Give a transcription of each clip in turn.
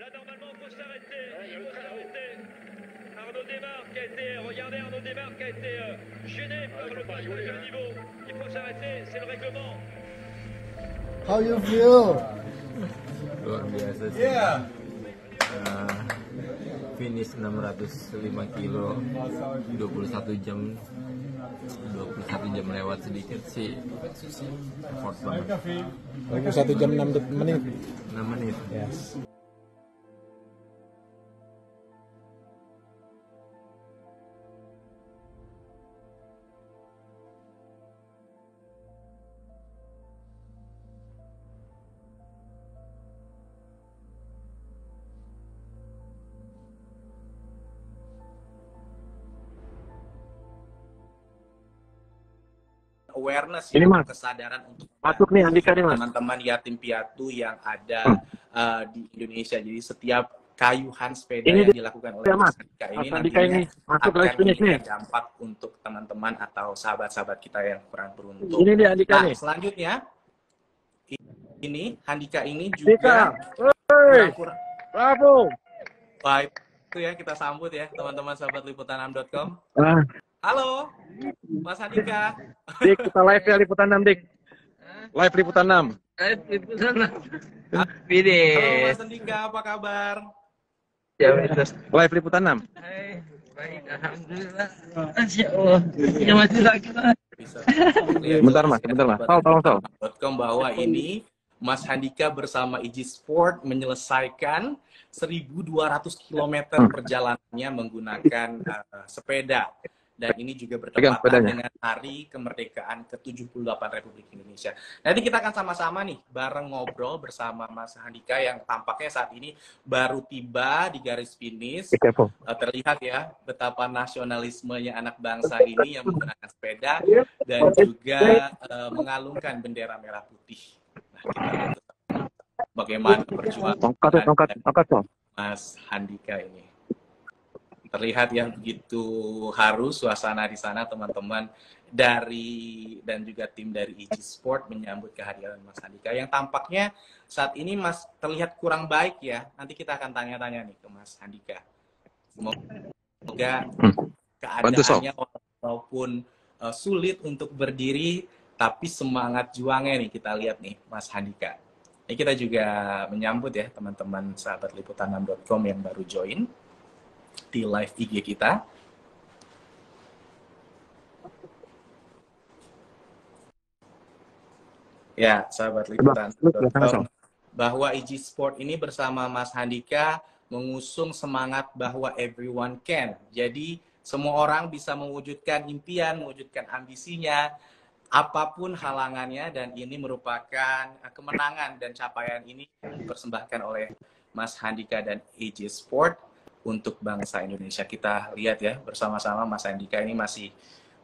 Là, normalement, il faut s'arrêter. Il faut s'arrêter. Arnaud Desmarques a été, regardez, Arnaud Desmarques a été gêné par le passage à niveau. Il faut s'arrêter, c'est le règlement. How you feel? Luar biasa sih. Finish 605 kilo 21 jam lewat sedikit sih, effort banget. 21 jam 6 menit. 6 menit. Yes. Awareness ini ya, Mas, kesadaran untuk masuk nih Andika nih Mas. teman-teman yatim piatu yang ada di Indonesia. Jadi setiap kayuhan sepeda Ini yang dilakukan oleh ya, Mas. Mas Andika ini Mas Andika nantinya ini masuk akan live finish nih. memberikan dampak untuk teman-teman atau sahabat-sahabat kita yang kurang beruntung. Ini dia Andika Nah, nih. selanjutnya ini Handika ini Andika, juga hey, bravo. Wah, itu ya, kita sambut ya teman-teman sahabat liputan6.com. Halo, Mas Handika. Dik, kita live ya Liputan 6, Dik. Live Liputan 6. Halo Mas Handika, apa kabar? Ya, live Liputan 6. Hai, baik, alhamdulillah. Masya Allah. Ya masih lagi lah. Bisa. Bentar Mas, bentar Mas. Tolong. Bahwa ini Mas Handika bersama Iji Sport menyelesaikan 1.200 km perjalanannya menggunakan sepeda. Dan ini juga bertepatan dengan Hari Kemerdekaan ke-78 Republik Indonesia. Nanti kita akan sama-sama nih bareng ngobrol bersama Mas Handika yang tampaknya saat ini baru tiba di garis finish. Terlihat ya betapa nasionalismenya anak bangsa ini yang menggunakan sepeda dan juga mengalungkan bendera merah putih. Nah, kita lihat bagaimana perjuangan Mas Handika ini. Terlihat ya begitu haru suasana di sana teman-teman dari dan juga tim dari Iji Sport menyambut kehadiran Mas Handika yang tampaknya saat ini Mas terlihat kurang baik ya. Nanti kita akan tanya-tanya nih ke Mas Handika. Semoga keadaannya walaupun sulit untuk berdiri tapi semangat juangnya nih kita lihat nih Mas Handika. Ini kita juga menyambut ya teman-teman sahabat liputan6.com yang baru join di live IG kita. Ya, sahabat liputan bahwa Iji Sport ini bersama Mas Handika mengusung semangat bahwa everyone can. Jadi semua orang bisa mewujudkan impian, mewujudkan ambisinya, apapun halangannya, dan ini merupakan kemenangan dan capaian ini dipersembahkan oleh Mas Handika dan Iji Sport untuk bangsa Indonesia. Kita lihat ya bersama-sama Mas Handika ini masih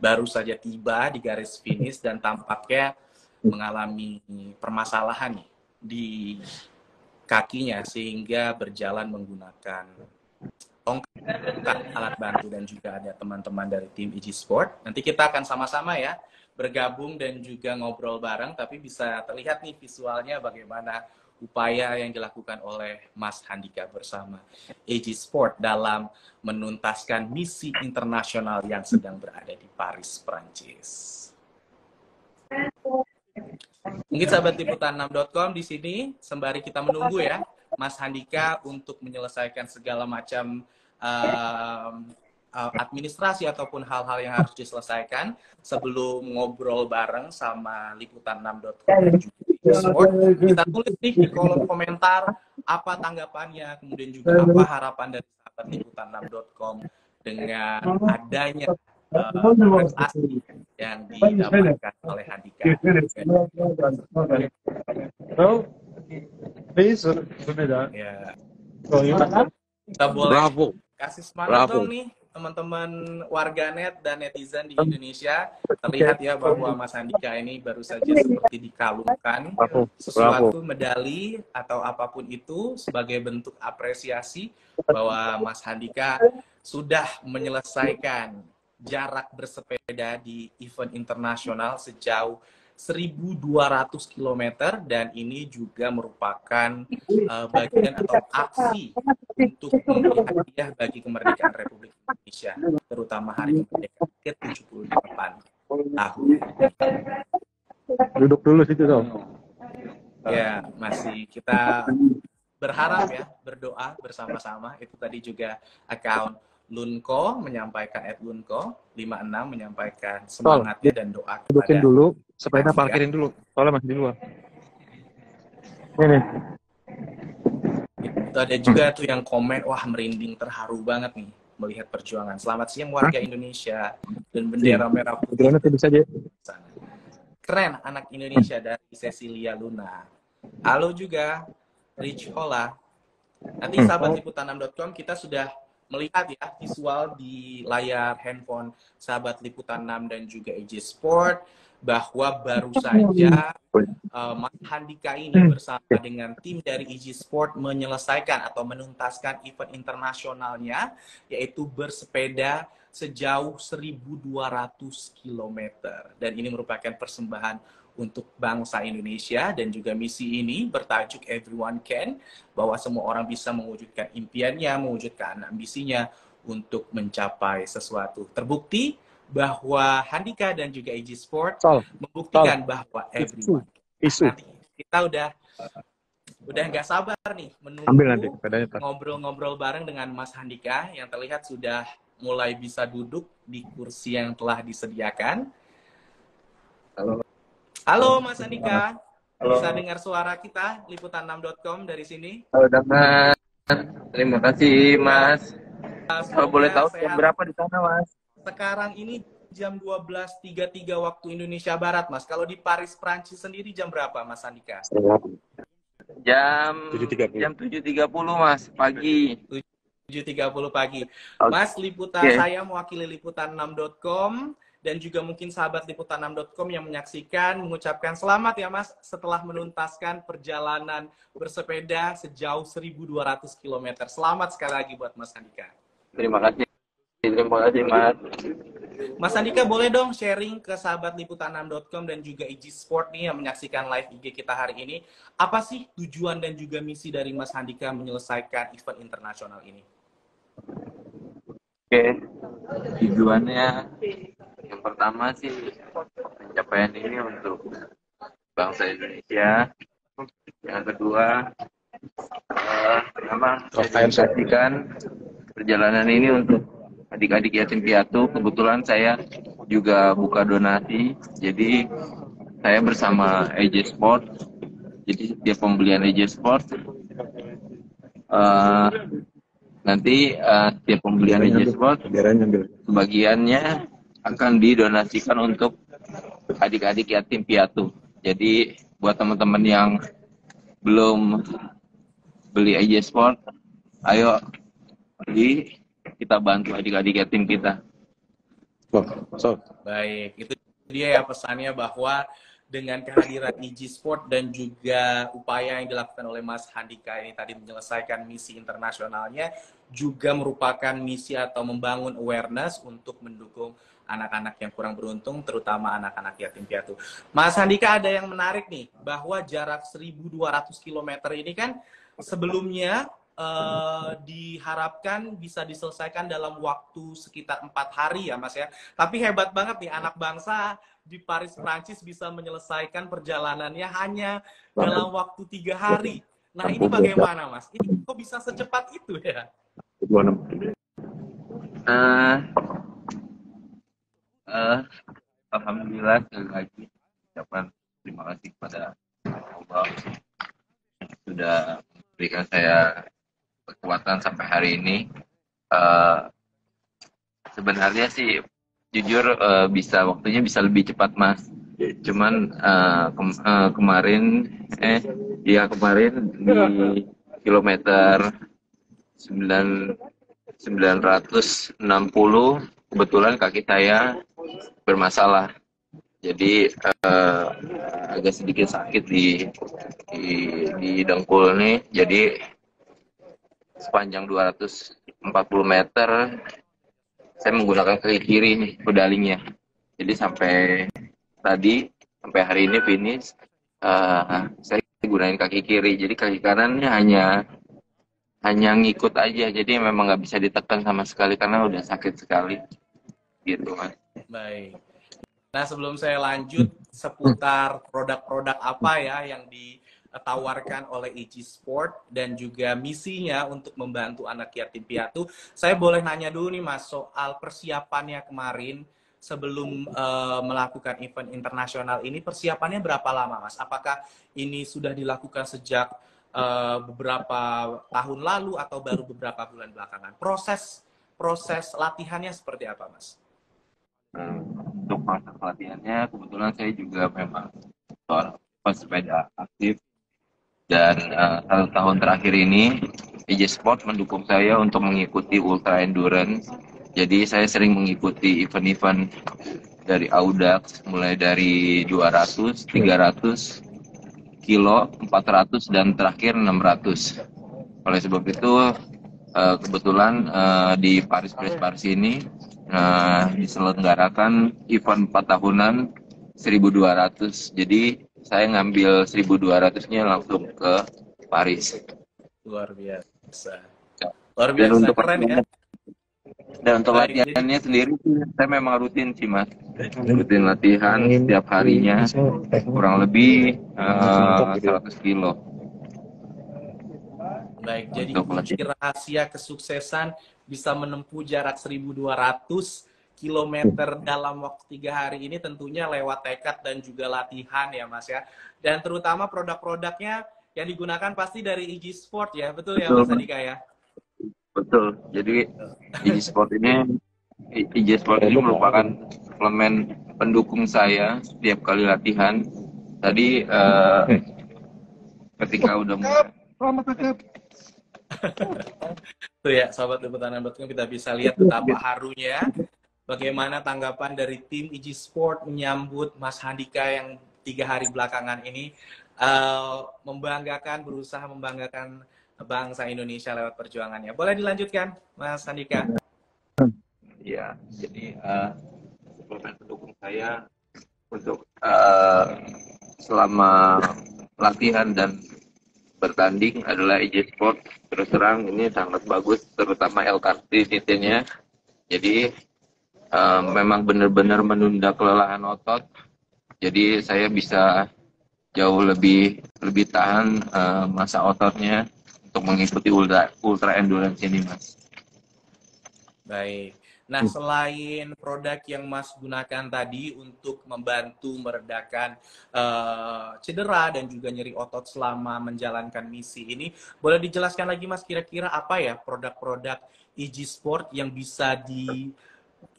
baru saja tiba di garis finish dan tampaknya mengalami permasalahan di kakinya sehingga berjalan menggunakan tongkat alat bantu dan juga ada teman-teman dari tim Iji Sport. Nanti kita akan sama-sama ya bergabung dan juga ngobrol bareng, tapi bisa terlihat nih visualnya bagaimana upaya yang dilakukan oleh Mas Handika bersama Iji Sport dalam menuntaskan misi internasional yang sedang berada di Paris, Prancis. Mungkin sahabat liputan6.com di sini sembari kita menunggu ya Mas Handika untuk menyelesaikan segala macam administrasi ataupun hal-hal yang harus diselesaikan sebelum ngobrol bareng sama liputan6.com dan juga Sport. Kita tulis nih di kolom komentar apa tanggapannya, kemudian juga apa harapan dari sahabat liputan6.com dengan adanya prestasi yang didapatkan oleh Handika. Ya. Kita boleh kasih semangat dong nih teman-teman warganet dan netizen di Indonesia. Terlihat ya bahwa Mas Handika ini baru saja seperti dikalungkan sesuatu medali atau apapun itu sebagai bentuk apresiasi bahwa Mas Handika sudah menyelesaikan jarak bersepeda di event internasional sejauh 1.200 km, dan ini juga merupakan bagian atau aksi untuk memberi hadiah bagi kemerdekaan Republik Indonesia, terutama hari kemerdekaan ke-78 tahun. Duduk dulu situ dong. Ya, masih kita berharap ya, berdoa bersama-sama. Itu tadi juga account Lunko menyampaikan, @lunko56 menyampaikan semangatnya dan doa Dudukin kepada dulu, sepeda parkirin dulu, soalnya masih di luar. Ini. itu. Ada juga tuh yang komen, wah merinding, terharu banget nih melihat perjuangan. Selamat siang warga Indonesia, dan bendera merah putih. Kebetulan bisa aja. Keren anak Indonesia dari Cecilia Luna. Halo juga Rich Hola. Nanti sahabat liputan6.com kita sudah melihat ya visual di layar handphone sahabat Liputan 6 dan juga EJ Sport bahwa baru saja Mas Handika ini bersama dengan tim dari EJ Sport menyelesaikan atau menuntaskan event internasionalnya, yaitu bersepeda sejauh 1.200 km. Dan ini merupakan persembahan untuk bangsa Indonesia, dan juga misi ini bertajuk Everyone Can, bahwa semua orang bisa mewujudkan impiannya, mewujudkan ambisinya untuk mencapai sesuatu. Terbukti bahwa Handika dan juga EJ Sport membuktikan bahwa everyone. Nanti kita udah nggak sabar nih menunggu ngobrol-ngobrol bareng dengan Mas Handika yang terlihat sudah mulai bisa duduk di kursi yang telah disediakan. Halo Mas Handika, bisa dengar suara kita Liputan6.com dari sini? Halo Mas, terima kasih Mas. Kalau boleh tahu jam berapa di sana Mas? Sekarang ini jam 12.33 waktu Indonesia Barat, Mas. Kalau di Paris, Prancis sendiri jam berapa, Mas Handika? Jam 7.30 Mas, pagi. 7.30 pagi. Mas, liputan saya mewakili Liputan6.com dan juga mungkin sahabat Liputan6.com yang menyaksikan, mengucapkan selamat ya Mas setelah menuntaskan perjalanan bersepeda sejauh 1.200 km. Selamat sekali lagi buat Mas Handika. Terima kasih Mas. Mas Handika boleh dong sharing ke sahabat Liputan6.com dan juga EJ Sport nih yang menyaksikan live IG kita hari ini. Apa sih tujuan dan juga misi dari Mas Handika menyelesaikan event internasional ini? Oke, tujuannya yang pertama sih pencapaian ini untuk bangsa Indonesia. Yang kedua, memang saya saksikan perjalanan ini untuk adik-adik yatim piatu. Kebetulan saya juga buka donasi, jadi saya bersama EJ Sport. Jadi setiap pembelian EJ Sport nanti setiap pembelian EJ Sport sebagiannya akan didonasikan untuk adik-adik yatim piatu. Jadi buat teman-teman yang belum beli EJ Sport, ayo beli, kita bantu adik-adik yatim kita. Baik, itu dia ya pesannya, bahwa dengan kehadiran EJ Sport dan juga upaya yang dilakukan oleh Mas Handika ini tadi menyelesaikan misi internasionalnya, juga merupakan misi atau membangun awareness untuk mendukung anak-anak yang kurang beruntung, terutama anak-anak yatim piatu. Mas Handika, ada yang menarik nih, bahwa jarak 1.200 km ini kan sebelumnya diharapkan bisa diselesaikan dalam waktu sekitar 4 hari ya Mas ya. Tapi hebat banget nih anak bangsa di Paris, Prancis bisa menyelesaikan perjalanannya hanya dalam waktu 3 hari. Nah ini bagaimana Mas? Ini kok bisa secepat itu ya? Alhamdulillah, sekali lagi ucapan terima kasih kepada Allah sudah memberikan saya kekuatan sampai hari ini. Sebenarnya sih jujur waktunya bisa lebih cepat Mas. Cuman kemarin di kilometer 960 kebetulan kaki saya bermasalah. Jadi agak sedikit sakit di dengkul nih. Jadi sepanjang 240 meter saya menggunakan kaki kiri nih pedalingnya. Jadi sampai tadi sampai hari ini finish saya gunain kaki kiri, jadi kaki kanannya hanya ngikut aja, jadi memang nggak bisa ditekan sama sekali karena udah sakit sekali gitu Mas. Baik. Nah, sebelum saya lanjut seputar produk-produk apa ya yang ditawarkan oleh EG Sport dan juga misinya untuk membantu anak yatim piatu, saya boleh nanya dulu nih Mas soal persiapannya kemarin sebelum melakukan event internasional ini. Persiapannya berapa lama Mas? Apakah ini sudah dilakukan sejak beberapa tahun lalu atau baru beberapa bulan belakangan? Proses latihannya seperti apa Mas? Untuk proses latihannya kebetulan saya juga memang seorang pesepeda aktif, dan 1 tahun terakhir ini EJ Sport mendukung saya untuk mengikuti ultra endurance. Jadi saya sering mengikuti event-event dari Audax mulai dari 200, 300 kilo, 400 dan terakhir 600. Oleh sebab itu kebetulan di Paris ini diselenggarakan event 4 tahunan 1.200. Jadi saya ngambil 1.200-nya langsung ke Paris. Luar biasa. Dan untuk Keren ya. Dan untuk latihannya sendiri saya memang rutin sih Mas. Rutin latihan setiap harinya kurang lebih 100 kilo. Baik, jadi kunci rahasia kesuksesan bisa menempuh jarak 1.200 km dalam waktu 3 hari ini tentunya lewat tekad dan juga latihan ya Mas ya. Dan terutama produk-produknya yang digunakan pasti dari EG Sport ya, betul ya Mas Andika ya? Betul, jadi EG Sport ini merupakan suplemen pendukung saya setiap kali latihan. Tadi ketika udah mulai Tuh ya, sahabat liputan.com, kita bisa lihat betapa harunya bagaimana tanggapan dari tim EG Sport menyambut Mas Handika yang 3 hari belakangan ini berusaha membanggakan bangsa Indonesia lewat perjuangannya. Boleh dilanjutkan, Mas Handika? Ya, jadi suplemen pendukung saya untuk selama latihan dan bertanding adalah EJ Sport. Terus terang ini sangat bagus, terutama L-carnitine-nya. Jadi memang benar-benar menunda kelelahan otot. Jadi saya bisa jauh lebih tahan masa ototnya untuk mengikuti ultra endurance ini, Mas. Baik. Nah, selain produk yang Mas gunakan tadi untuk membantu meredakan cedera dan juga nyeri otot selama menjalankan misi ini, boleh dijelaskan lagi Mas kira-kira apa ya produk-produk EG Sport yang bisa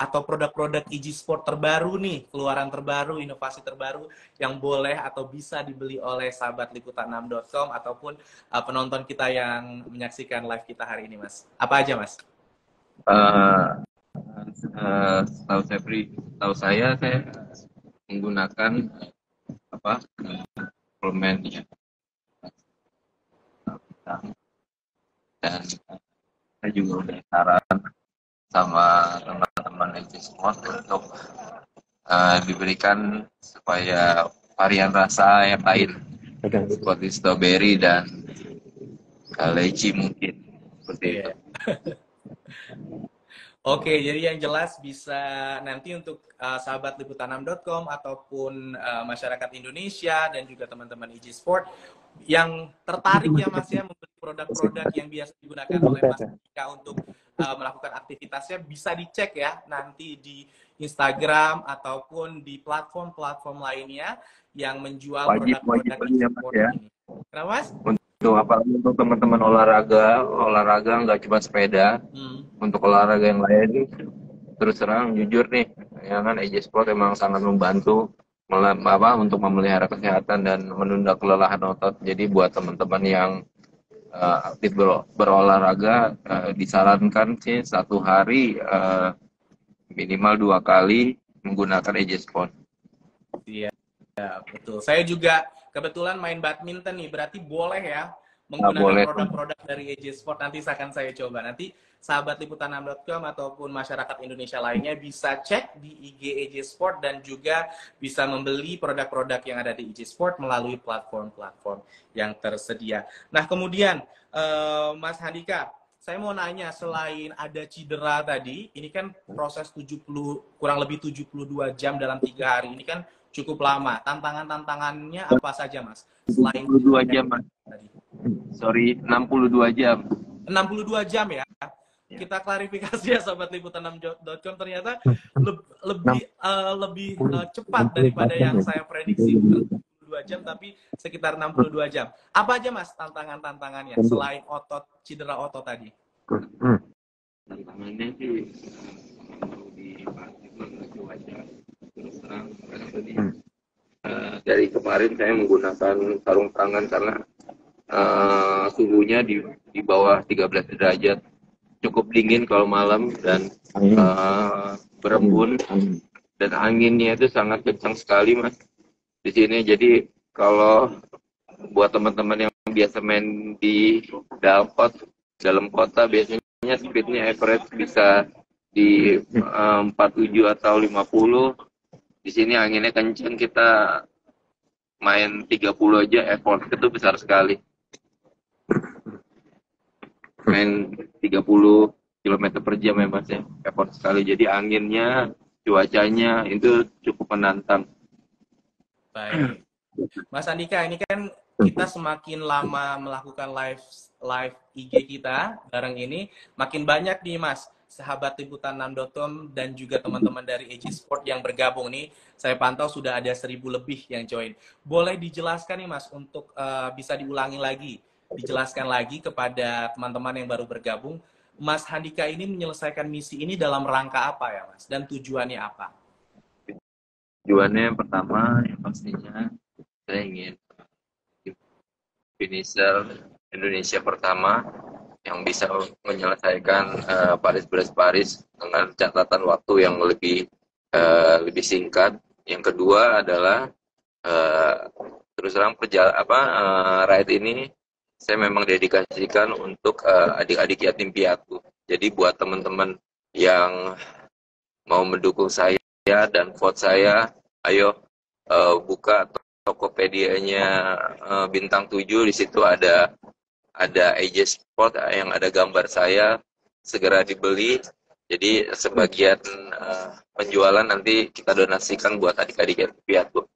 atau produk-produk EG Sport terbaru nih, keluaran terbaru, inovasi terbaru yang boleh atau bisa dibeli oleh sahabat liputan6.com ataupun penonton kita yang menyaksikan live kita hari ini, Mas. Apa aja, Mas? Tahu saya menggunakan suplemen ya. Dan saya juga udah saran sama teman-teman EG Sport untuk diberikan supaya varian rasa yang lain seperti strawberry dan leci mungkin seperti itu. Oke, jadi yang jelas bisa nanti untuk sahabat liputan6.com ataupun masyarakat Indonesia dan juga teman-teman EG Sport yang tertarik ya Mas ya membeli produk-produk yang biasa digunakan oleh Mas Andika untuk melakukan aktivitasnya, bisa dicek ya nanti di Instagram ataupun di platform-platform lainnya yang menjual produk-produk EG Sport ini. Kenapa Mas? Untuk teman-teman olahraga nggak cuma sepeda, untuk olahraga yang lain, terus terang jujur nih, ya kan EJ Sport emang sangat membantu untuk memelihara kesehatan dan menunda kelelahan otot. Jadi buat teman-teman yang aktif berolahraga, disarankan sih 1 hari minimal 2 kali menggunakan EJ Sport. Iya, betul. Saya juga kebetulan main badminton nih, berarti boleh ya menggunakan boleh. produk-produk dari AJ Sport. Nanti akan saya coba. Nanti sahabat liputan6.com ataupun masyarakat Indonesia lainnya bisa cek di IG AJ Sport dan juga bisa membeli produk-produk yang ada di AJ Sport melalui platform-platform yang tersedia. Nah, kemudian Mas Handika, saya mau nanya, selain ada cedera tadi, ini kan proses kurang lebih 72 jam dalam 3 hari. Ini kan cukup lama. Tantangan-tantangannya apa saja, Mas? Selain 62 jam, Mas. tadi. Sorry, 62 jam. 62 jam ya. Kita klarifikasi ya sobat liputan6.com, ternyata lebih cepat daripada yang saya prediksi. 62 jam tapi sekitar 62 jam. Apa aja Mas tantangannya selain cedera otot tadi? Tantangannya sih di cuaca terus terang karena tadi dari kemarin saya menggunakan sarung tangan karena suhunya di bawah 13 derajat, cukup dingin kalau malam dan berembun dan anginnya itu sangat kencang sekali Mas di sini. Jadi kalau buat teman-teman yang biasa main di dalam kota biasanya speednya average bisa di 47 atau 50. Di sini anginnya kencang, kita main 30 aja effort itu besar sekali. Main 30 km per jam ya Mas ya, effort sekali. Jadi anginnya, cuacanya itu cukup menantang. Baik. Mas Andika, ini kan kita semakin lama melakukan live IG kita bareng ini, makin banyak nih Mas, sahabat liputan6.com dan juga teman-teman dari AJ Sport yang bergabung nih. Saya pantau sudah ada 1.000 lebih yang join. Boleh dijelaskan nih Mas, untuk bisa diulangi lagi, dijelaskan lagi kepada teman-teman yang baru bergabung, Mas Handika ini menyelesaikan misi ini dalam rangka apa ya Mas? Dan tujuannya apa? Tujuannya yang pertama, yang pastinya saya ingin finisher Indonesia pertama yang bisa menyelesaikan Paris dengan catatan waktu yang lebih singkat. Yang kedua adalah terus terang ride ini saya memang dedikasikan untuk adik-adik yatim piatu. Jadi buat teman-teman yang mau mendukung saya dan vote saya, ayo buka Tokopedia-nya Bintang 7, di situ ada AJ Sport yang ada gambar saya, segera dibeli. Jadi sebagian penjualan nanti kita donasikan buat adik-adik piatu.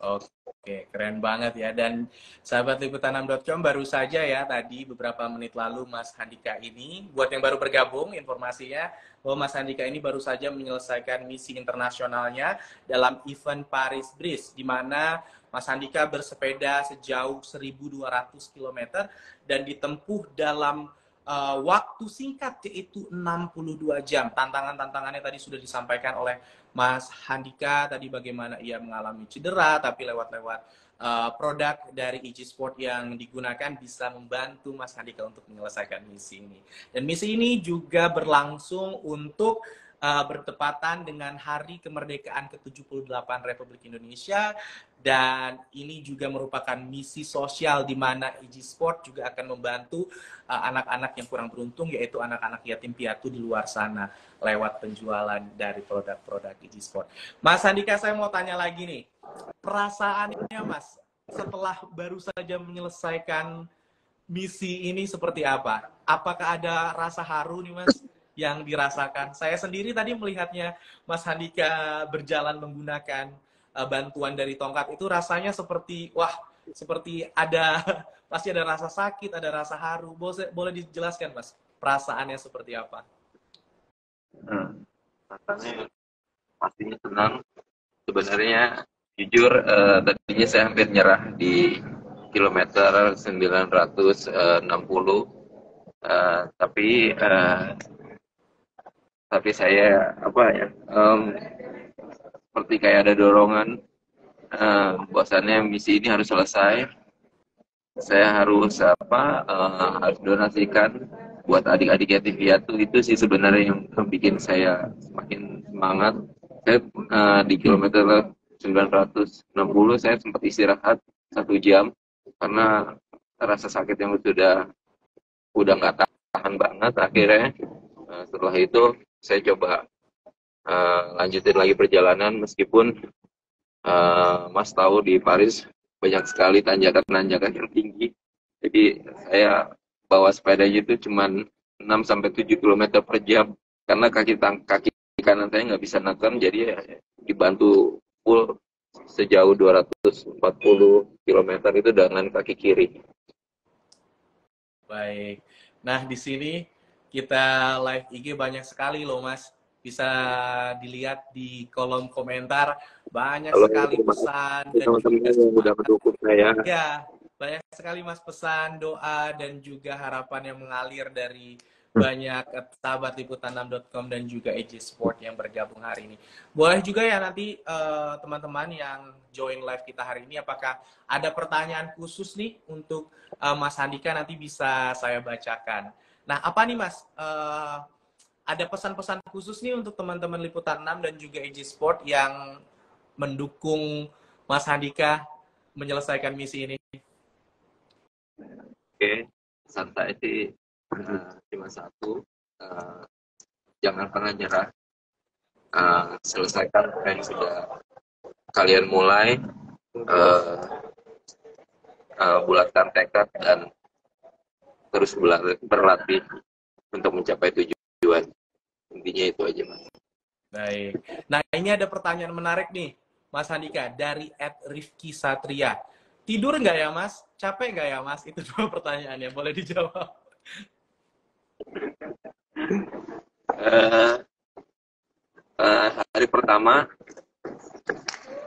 Oke, keren banget ya. Dan sahabat liputan6.com, baru saja ya tadi beberapa menit lalu Mas Handika ini, buat yang baru bergabung informasinya bahwa Mas Handika ini baru saja menyelesaikan misi internasionalnya dalam event Paris-Brest, di mana Mas Handika bersepeda sejauh 1.200 km dan ditempuh dalam waktu singkat, yaitu 62 jam. Tantangannya tadi sudah disampaikan oleh Mas Handika, tadi bagaimana ia mengalami cedera, tapi lewat produk dari AJ Sport yang digunakan bisa membantu Mas Handika untuk menyelesaikan misi ini. Dan misi ini juga berlangsung untuk bertepatan dengan Hari Kemerdekaan ke-78 Republik Indonesia, dan ini juga merupakan misi sosial di mana AJ Sport juga akan membantu anak-anak yang kurang beruntung, yaitu anak-anak yatim piatu di luar sana lewat penjualan dari produk-produk AJ Sport. Mas Handika, saya mau tanya lagi nih, perasaannya Mas setelah baru saja menyelesaikan misi ini seperti apa? Apakah ada rasa haru nih Mas yang dirasakan? Saya sendiri tadi melihatnya Mas Handika berjalan menggunakan bantuan dari tongkat, itu rasanya seperti pasti ada rasa sakit, ada rasa haru. Boleh dijelaskan Mas, perasaannya seperti apa? Rasanya pastinya senang. Sebenarnya jujur tadinya saya hampir nyerah di kilometer 960, tapi saya seperti kayak ada dorongan, bahwasannya misi ini harus selesai. Saya harus harus donasikan buat adik-adik yatim piatu. Itu sih sebenarnya yang bikin saya semakin semangat. Saya di kilometer 960 saya sempat istirahat 1 jam karena rasa sakit yang udah nggak tahan banget. Akhirnya setelah itu saya coba lanjutin lagi perjalanan, meskipun Mas tahu di Paris banyak sekali tanjakan-tanjakan yang tinggi. Jadi saya bawa sepedanya itu cuman 6-7 km per jam karena kaki kanan saya nggak bisa neken, jadi ya dibantu full sejauh 240 km itu dengan kaki kiri. Baik. Nah, di sini kita live IG banyak sekali loh, Mas. Bisa dilihat di kolom komentar banyak sekali pesan dan teman-teman juga yang udah mendukung saya. ya, banyak sekali Mas pesan, doa dan juga harapan yang mengalir dari banyak sahabat liputan6.com dan juga EJ Sport yang bergabung hari ini. Boleh juga ya nanti teman-teman yang join live kita hari ini, apakah ada pertanyaan khusus nih untuk Mas Handika, nanti bisa saya bacakan. Nah, apa nih Mas? Ada pesan-pesan khusus nih untuk teman-teman Liputan 6 dan juga EJ Sport yang mendukung Mas Handika menyelesaikan misi ini? Oke, santai sih. Cuma satu, jangan pernah nyerah. Selesaikan apa yang sudah kalian mulai, bulatkan tekad dan terus berlatih untuk mencapai tujuan. Intinya itu aja, Mas. Baik. Nah, ini ada pertanyaan menarik nih, Mas Handika, dari @Rifki Satria. Tidur nggak ya, Mas? Capek nggak ya, Mas? Itu dua pertanyaannya. Boleh dijawab. Hari pertama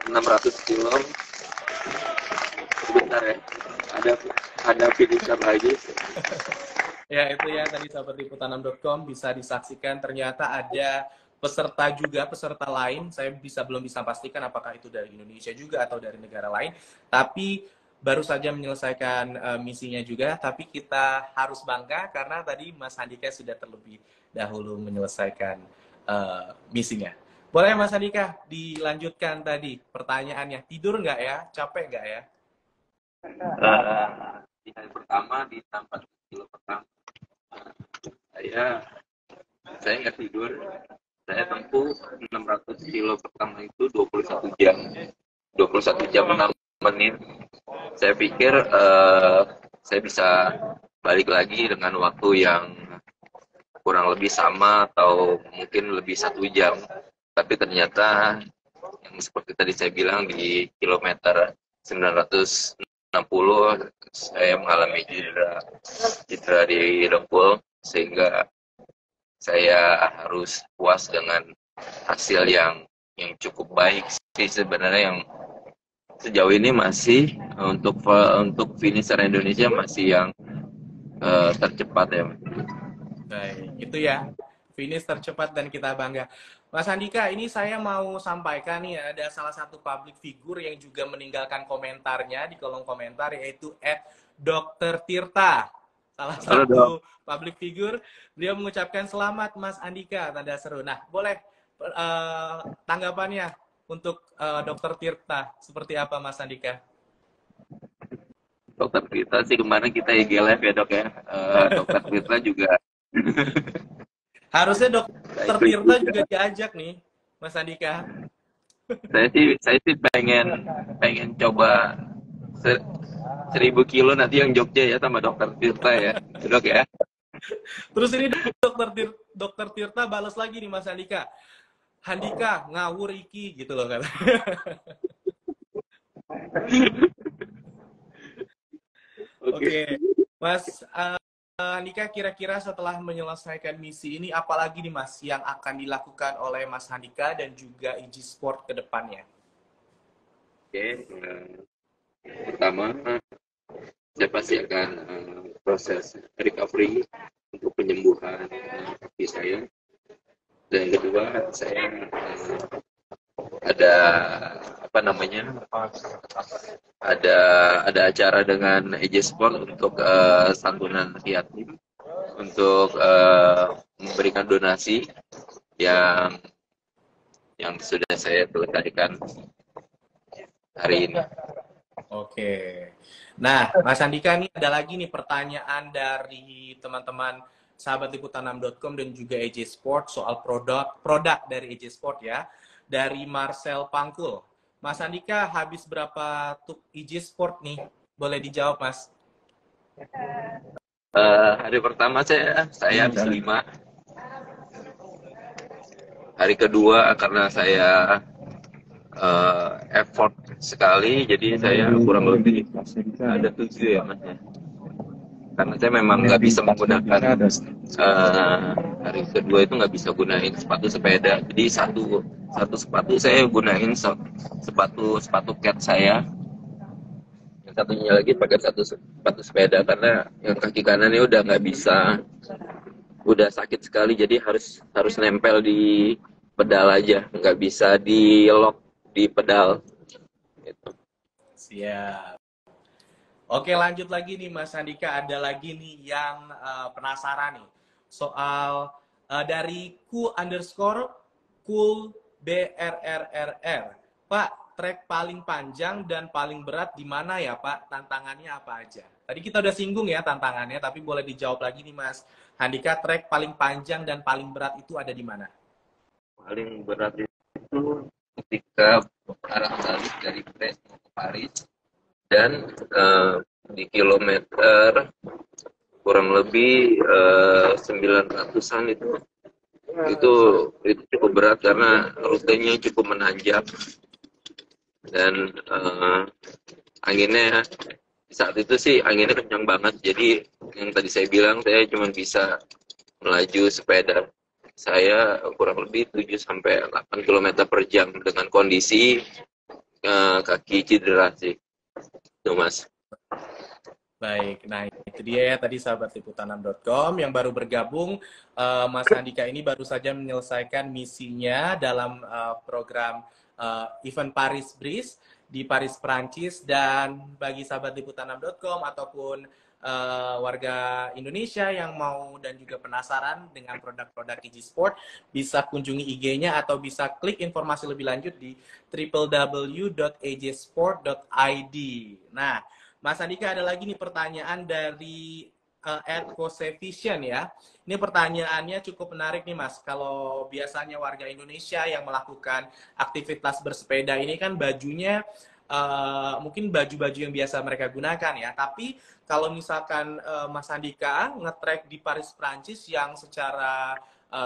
600 kilo. Sebentar ya. Ada finisher lagi. Ya, itu ya tadi sahabat liputan6.com bisa disaksikan, ternyata ada peserta lain. Saya belum bisa pastikan apakah itu dari Indonesia juga atau dari negara lain, tapi baru saja menyelesaikan misinya juga. Tapi kita harus bangga karena tadi Mas Handika sudah terlebih dahulu menyelesaikan misinya. Boleh Mas Handika dilanjutkan tadi pertanyaannya, tidur nggak ya, capek nggak ya? Di hari pertama di 4 kilo pertama saya nggak tidur. Saya tempuh 600 kilo pertama itu 21 jam 6 menit. Saya pikir saya bisa balik lagi dengan waktu yang kurang lebih sama atau mungkin lebih 1 jam, tapi ternyata yang seperti tadi saya bilang di kilometer 960 saya mengalami cedera di dengkul, sehingga saya harus puas dengan hasil yang cukup baik sih sebenarnya. Yang sejauh ini masih untuk finisher Indonesia masih yang tercepat ya. Baik, itu ya finish tercepat dan kita bangga. Mas Handika, ini saya mau sampaikan nih, ada salah satu public figure yang juga meninggalkan komentarnya di kolom komentar, yaitu @Dr. Tirta. Salah satu public figure, beliau mengucapkan selamat Mas Handika, tanda seru. Nah, boleh tanggapannya untuk Dr. Tirta, seperti apa Mas Handika? Dr. Tirta sih kemarin kita IG live ya dok ya. Dr. Tirta juga. Harusnya Dr. Tirta juga diajak nih, Mas Handika. Saya sih pengen coba 1000 kilo nanti yang Jogja ya sama Dr. Tirta ya, dok ya. Terus ini Dr. Tirta balas lagi nih Mas Handika. Handika ngawur iki gitu loh kan. Oke. Mas Handika, kira-kira setelah menyelesaikan misi ini apalagi nih Mas yang akan dilakukan oleh Mas Handika dan juga EJ Sport ke depannya? Oke, pertama saya pasti akan proses recovery untuk penyembuhan kaki saya. Dan yang kedua, saya ada ada acara dengan EJ Sport untuk santunan yatim, untuk memberikan donasi yang sudah saya selesaikan hari ini. Oke. Nah, Mas Andika, nih ada lagi nih pertanyaan dari teman-teman sahabat liputan6.com dan juga EJ Sport soal produk dari EJ Sport ya. Dari Marcel Pangkul. Mas Andika, habis berapa tuk EJ Sport nih? Boleh dijawab, Mas? Hari pertama saya habis 5. Hari kedua karena saya effort sekali, jadi saya kurang lebih ada 7 ya Mas ya. Karena saya memang nggak bisa menggunakan hari kedua itu nggak bisa gunain sepatu sepeda, jadi satu sepatu saya gunain sepatu cat saya, yang satunya lagi pakai sepatu sepeda karena yang kaki kanannya udah nggak bisa, udah sakit sekali, jadi harus nempel di pedal aja, nggak bisa di lock di pedal gitu. Siap. Oke, lanjut lagi nih Mas Andika, ada lagi nih yang penasaran nih soal dari Cool BRRRR. Pak, trek paling panjang dan paling berat di mana ya Pak? Tantangannya apa aja? Tadi kita udah singgung ya tantangannya, tapi boleh dijawab lagi nih Mas Andika, trek paling panjang dan paling berat itu ada di mana? Paling berat itu ketika arah balik dari Brest ke Paris, dan di kilometer kurang lebih 900-an itu cukup berat karena rutenya cukup menanjak dan anginnya saat itu sih anginnya kencang banget, jadi yang tadi saya bilang saya cuma bisa melaju sepeda saya kurang lebih 7-8 km per jam dengan kondisi kaki cedera sih. Itu Mas. Baik, nah itu dia ya tadi sahabat liputan6.com yang baru bergabung. Mas Andika ini baru saja menyelesaikan misinya dalam program event Paris-Brest di Paris, Prancis. Dan bagi sahabat liputan6.com ataupun warga Indonesia yang mau dan juga penasaran dengan produk-produk EJ Sport, bisa kunjungi IG-nya atau bisa klik informasi lebih lanjut di www.ejsport.id. Nah, Mas Andika, ada lagi nih pertanyaan dari @Cosevision ya. Ini pertanyaannya cukup menarik nih Mas. Kalau biasanya warga Indonesia yang melakukan aktivitas bersepeda ini kan bajunya mungkin baju-baju yang biasa mereka gunakan ya. Tapi kalau misalkan Mas Andika nge-trek di Paris, Prancis yang secara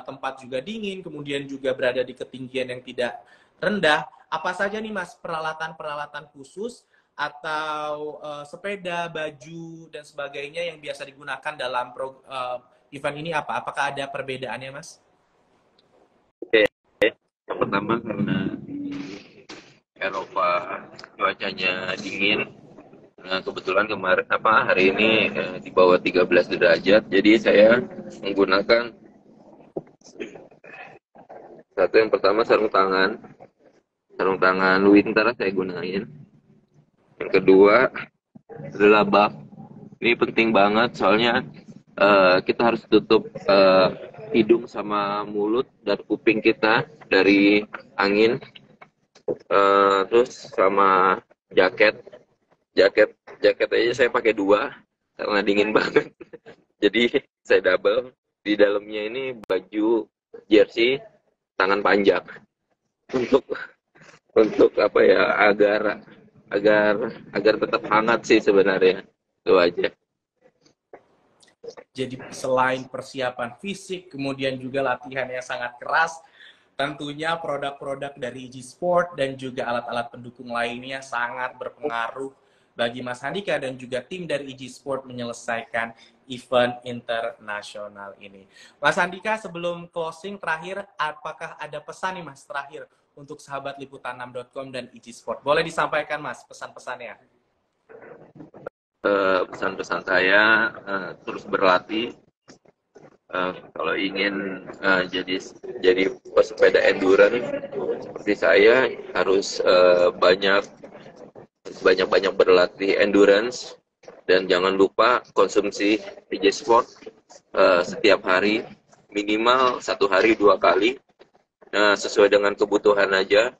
tempat juga dingin, kemudian juga berada di ketinggian yang tidak rendah, apa saja nih Mas peralatan-peralatan khusus atau sepeda, baju, dan sebagainya yang biasa digunakan dalam event ini apa? Apakah ada perbedaannya, Mas? Oke. Yang pertama karena di Eropa cuacanya dingin. Nah, kebetulan hari ini di bawah 13 derajat, jadi saya menggunakan yang pertama sarung tangan winter saya gunain. Yang kedua adalah buff. Ini penting banget soalnya kita harus tutup hidung sama mulut dan kuping kita dari angin. Terus sama jaket aja saya pakai 2 karena dingin banget. Jadi saya double. Di dalamnya ini baju jersey tangan panjang untuk apa ya, agar tetap hangat sih sebenarnya. Itu aja. Jadi selain persiapan fisik, kemudian juga latihan yang sangat keras, tentunya produk-produk dari EJ Sport dan juga alat-alat pendukung lainnya sangat berpengaruh bagi Mas Andika dan juga tim dari EJ Sport menyelesaikan event internasional ini. Mas Andika, sebelum closing terakhir, apakah ada pesan nih Mas terakhir untuk sahabat liputan6.com dan EJ Sport? Boleh disampaikan Mas pesan-pesannya. Pesan-pesan saya terus berlatih. Kalau ingin jadi pesepeda endurance seperti saya harus banyak berlatih endurance, dan jangan lupa konsumsi EJ Sport setiap hari, minimal 1 hari 2 kali, sesuai dengan kebutuhan aja.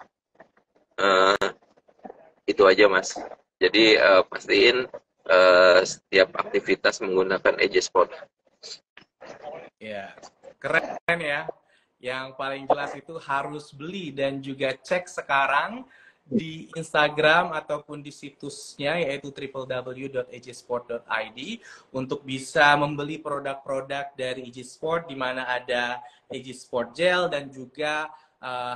Itu aja Mas. Jadi pastiin setiap aktivitas menggunakan EJ Sport. Ya, keren ya. Yang paling jelas itu harus beli dan juga cek sekarang di Instagram ataupun di situsnya yaitu www.ejsport.id untuk bisa membeli produk-produk dari EJ Sport di mana ada EJ Sport Gel dan juga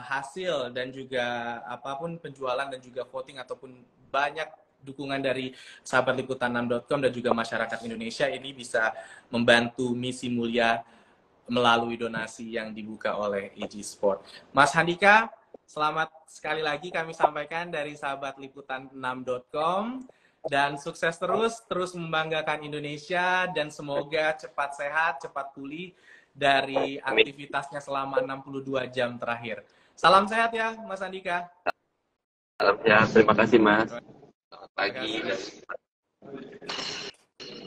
hasil dan juga apapun penjualan dan juga voting ataupun banyak dukungan dari sahabat liputan6.com dan juga masyarakat Indonesia ini bisa membantu misi mulia melalui donasi yang dibuka oleh EJ Sport. Mas Handika, selamat sekali lagi kami sampaikan dari sahabat liputan6.com dan sukses terus membanggakan Indonesia dan semoga cepat sehat, cepat pulih dari aktivitasnya selama 62 jam terakhir. Salam sehat ya, Mas Handika. Salam sehat, terima kasih Mas. Selamat pagi.